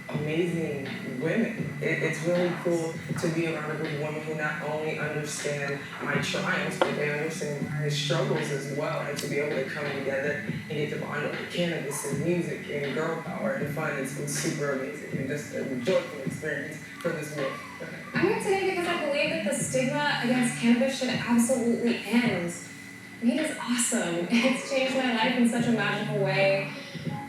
amazing women. It's really cool to be around a group of women who not only understand my triumphs, but they understand my struggles as well, and to be able to come together and get to bond over cannabis and music and girl power and fun. It's been super amazing and just a joyful experience for this world. I'm here today because I believe that the stigma against cannabis should absolutely end. Weed is awesome. It's changed my life in such a magical way.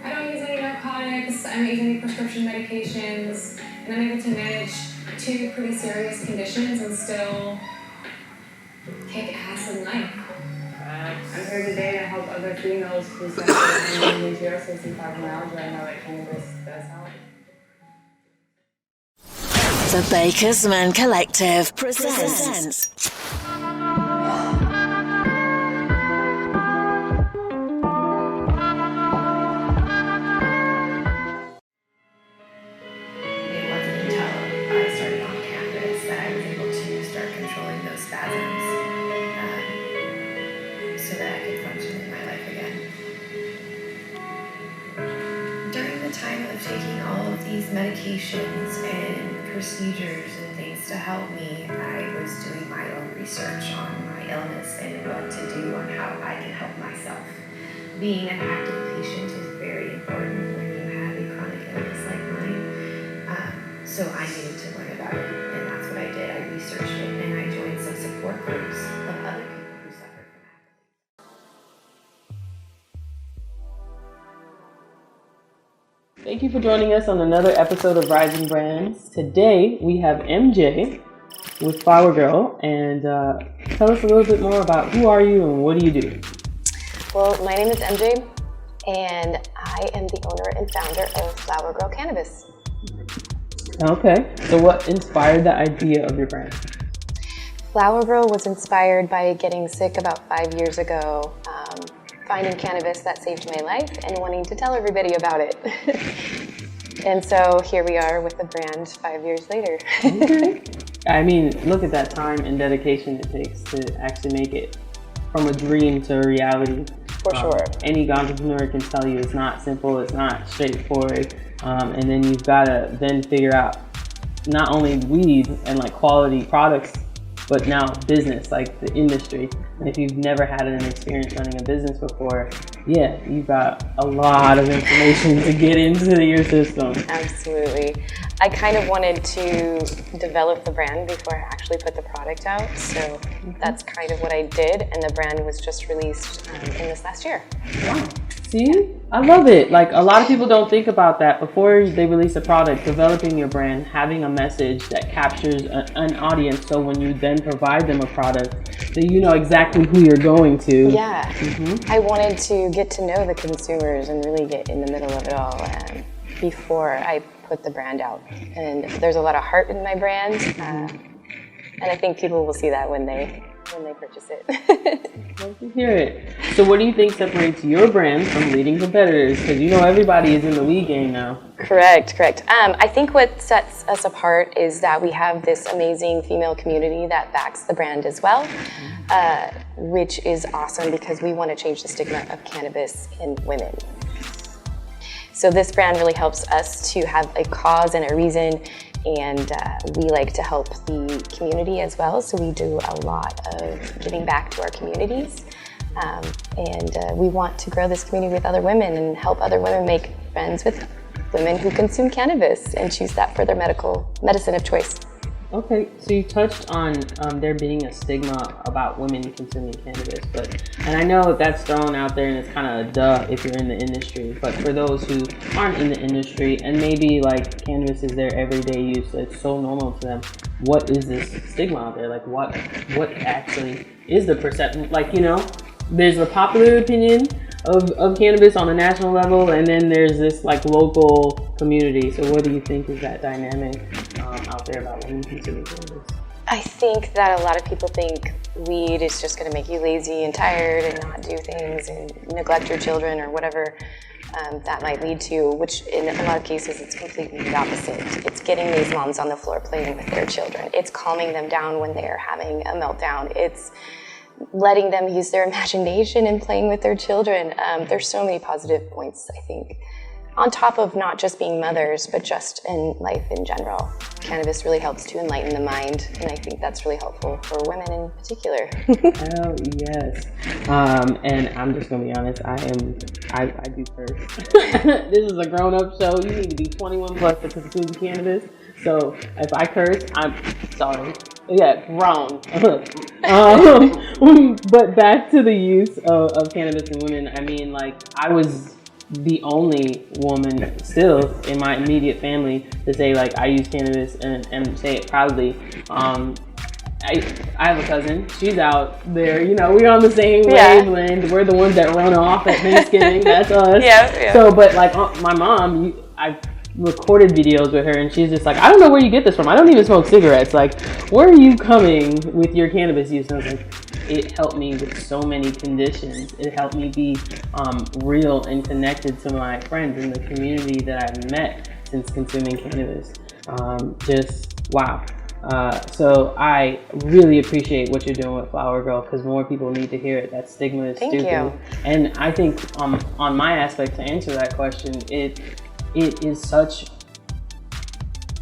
I don't use any narcotics, I don't use any prescription medications, and I'm able to manage 2 pretty serious conditions and still kick ass in life. I'm here today to help other females who suffer from endometriosis and fibromyalgia. I know that cannabis does help. The Bakersmen Collective presents so that I could function in my life again. During the time of taking all of these medications and procedures and things to help me, I was doing my own research on my illness and what to do on how I can help myself. Being an active patient is very important when you have a chronic illness like mine. So I needed to learn about it, and that's what I did. I researched it and I joined some support groups of other people. Thank you for joining us on another episode of Rising Brands. Today we have MJ with Flower Girl, and tell us a little bit more about who are you and what do you do? Well, my name is MJ, and I am the owner and founder of Flower Girl Cannabis. Okay, so what inspired the idea of your brand? Flower Girl was inspired by getting sick about 5 years ago, finding cannabis that saved my life and wanting to tell everybody about it. And so here we are with the brand 5 years later. Okay. I mean, look at that time and dedication it takes to actually make it from a dream to a reality. For sure. Any entrepreneur can tell you it's not simple, it's not straightforward, and then you've got to then figure out not only weed and like quality products, but now business, like the industry. And if you've never had an experience running a business before, yeah, you've got a lot of information to get into your system. Absolutely. I kind of wanted to develop the brand before I actually put the product out. So that's kind of what I did. And the brand was just released in this last year. Wow. See, I love it. Like, a lot of people don't think about that before they release a product, developing your brand, having a message that captures an audience. So when you then provide them a product, that you know exactly who you're going to. Yeah. I wanted to get to know the consumers and really get in the middle of it all before I put the brand out. And there's a lot of heart in my brand. And I think people will see that when they purchase it. Love to hear it. So what do you think separates your brand from leading competitors? Because you know everybody is in the weed game now. Correct. I think what sets us apart is that we have this amazing female community that backs the brand as well, which is awesome because we want to change the stigma of cannabis in women. So this brand really helps us to have a cause and a reason, and we like to help the community as well. So we do a lot of giving back to our communities, and we want to grow this community with other women and help other women make friends with women who consume cannabis and choose that for their medicine of choice. Okay, so you touched on there being a stigma about women consuming cannabis, and I know that's thrown out there and it's kind of a duh if you're in the industry, but for those who aren't in the industry and maybe like cannabis is their everyday use, so it's so normal to them, what is this stigma out there? Like what actually is the perception? Like, you know, there's a popular opinion of cannabis on a national level, and then there's this like local community. So what do you think is that dynamic out there about women consuming cannabis? I think that a lot of people think weed is just going to make you lazy and tired and not do things and neglect your children or whatever that might lead to, which in a lot of cases it's completely the opposite. It's getting these moms on the floor playing with their children. It's calming them down when they're having a meltdown. It's letting them use their imagination and playing with their children. There's so many positive points, I think, on top of not just being mothers, but just in life in general. Cannabis really helps to enlighten the mind, and I think that's really helpful for women in particular. Oh yes. And I'm just gonna be honest, I do curse. This is a grown-up show. You need to be 21 plus to consume cannabis. So if I curse, I'm sorry. Yeah, wrong. But back to the use of cannabis in women. I mean, like, I was the only woman still in my immediate family to say, like, I use cannabis and say it proudly. I have a cousin. She's out there. You know, we're on the same wavelength. We're the ones that run off at Thanksgiving. That's us. Yeah. So, but like my mom, I've recorded videos with her, and she's just like, I don't know where you get this from. I don't even smoke cigarettes. Like, where are you coming with your cannabis use? And I was like, it helped me with so many conditions. It helped me be real and connected to my friends in the community that I've met since consuming cannabis. Just wow. So I really appreciate what you're doing with Flower Girl, because more people need to hear it. That stigma is stupid. Thank you. And I think on my aspect, to answer that question, it is such,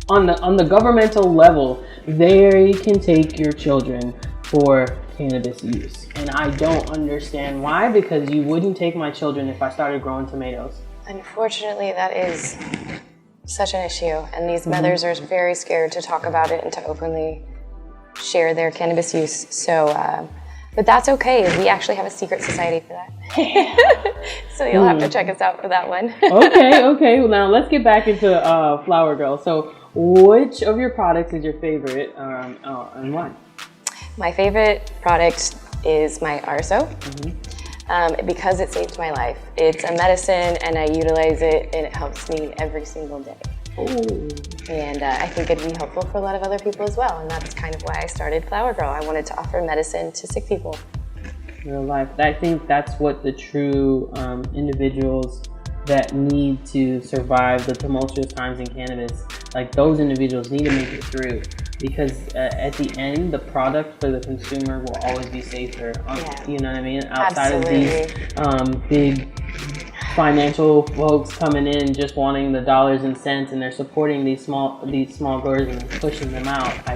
on the governmental level, they can take your children for cannabis use. And I don't understand why, because you wouldn't take my children if I started growing tomatoes. Unfortunately, that is such an issue, and these mothers are very scared to talk about it and to openly share their cannabis use. So, but that's okay. We actually have a secret society for that. So you'll have to check us out for that one. Okay. Well, now let's get back into Flower Girl. So, which of your products is your favorite, and why? My favorite product is my RSO. Because it saved my life. It's a medicine, and I utilize it, and it helps me every single day. Ooh. And I think it'd be helpful for a lot of other people as well, and that's kind of why I started Flower Girl. I wanted to offer medicine to sick people. Real life. I think that's what the true individuals that need to survive the tumultuous times in cannabis, like those individuals need to make it through, because at the end, the product for the consumer will always be safer. You know what I mean? Outside Absolutely. Of these big financial folks coming in just wanting the dollars and cents, and they're supporting these small growers and pushing them out.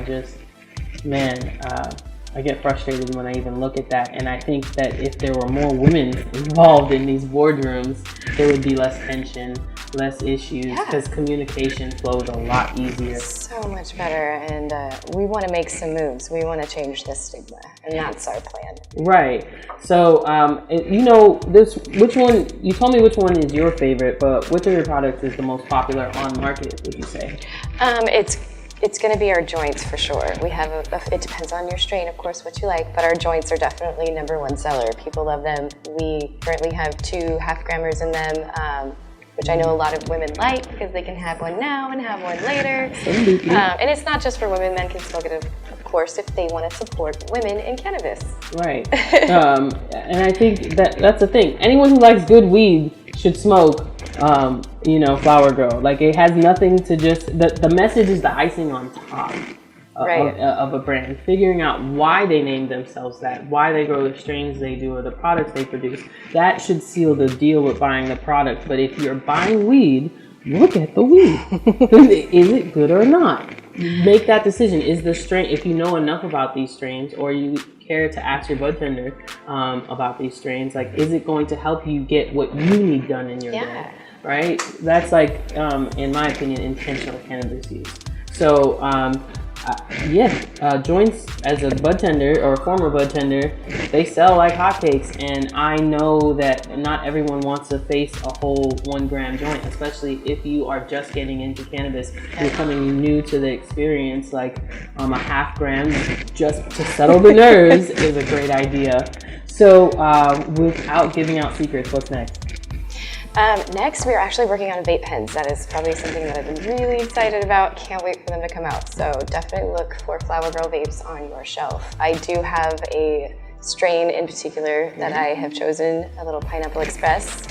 I get frustrated when I even look at that, and I think that if there were more women involved in these boardrooms, there would be less tension, less issues, because communication flows a lot easier. So much better, and we want to make some moves. We want to change this stigma, and that's our plan. Right. So, which one, you told me which one is your favorite, but which of your products is the most popular on market, would you say? It's going to be our joints for sure. We have it depends on your strain, of course, what you like, but our joints are definitely #1 seller. People love them. We currently have 2 half-grammers in them, which I know a lot of women like, because they can have one now and have one later. And it's not just for women. Men can still get it, of course, if they want to support women in cannabis. Right. And I think that's the thing. Anyone who likes good weed should smoke Flower Girl. Like, it has nothing to just, the message is the icing on top of a brand. Figuring out why they named themselves that, why they grow the strains they do, or the products they produce. That should seal the deal with buying the product. But if you're buying weed, look at the weed. Is it good or not? Make that decision. Is the strain, if you know enough about these strains, or you care to ask your bud tender about these strains, like, is it going to help you get what you need done in your day? Right? That's like, in my opinion, intentional cannabis use. So, joints, as a bud tender or a former bud tender, they sell like hotcakes, and I know that not everyone wants to face a whole 1 gram joint, especially if you are just getting into cannabis. You're coming new to the experience. Like, a half gram just to settle the nerves is a great idea. So, without giving out secrets, what's next? Next, we're actually working on vape pens. That is probably something that I've been really excited about. Can't wait for them to come out. So definitely look for Flower Girl vapes on your shelf. I do have a strain in particular that I have chosen, a little Pineapple Express.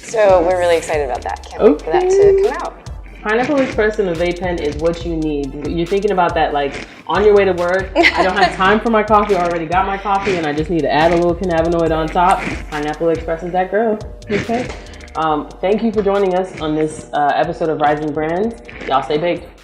So we're really excited about that. Can't wait for that to come out. Pineapple Express in a vape pen is what you need. You're thinking about that, like, on your way to work. I don't have time for my coffee. I already got my coffee, and I just need to add a little cannabinoid on top. Pineapple Express is that girl. Okay. Thank you for joining us on this episode of Rising Brands. Y'all stay baked.